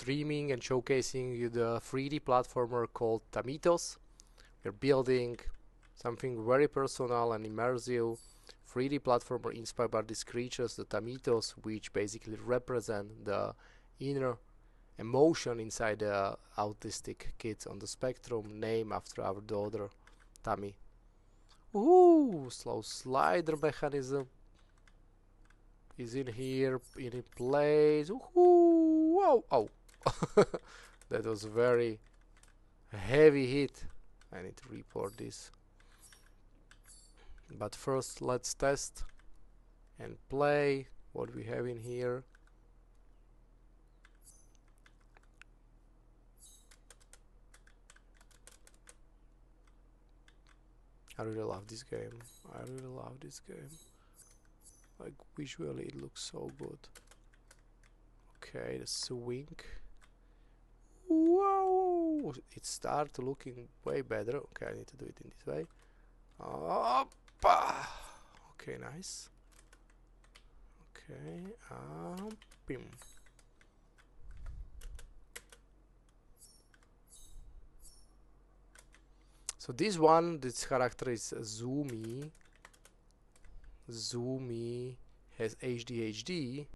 streaming and showcasing you the 3D platformer called Tamitos. We're building something very personal and immersive 3D platformer inspired by these creatures, the Tamitos, which basically represent the inner emotion inside the autistic kids on the spectrum, named after our daughter, Tammy. Ooh, slow slider mechanism is in here, in place. Ooh, whoa, oh. That was very heavy hit. I need to report this. But first let's test and play what we have in here. I really love this game. I really love this game. Like, visually it looks so good. Okay, the swing. Whoa! It started looking way better. Okay, I need to do it in this way. Oppa! Okay, nice. Okay, bim. So this character is Zoomy. Zoomy has ADHD,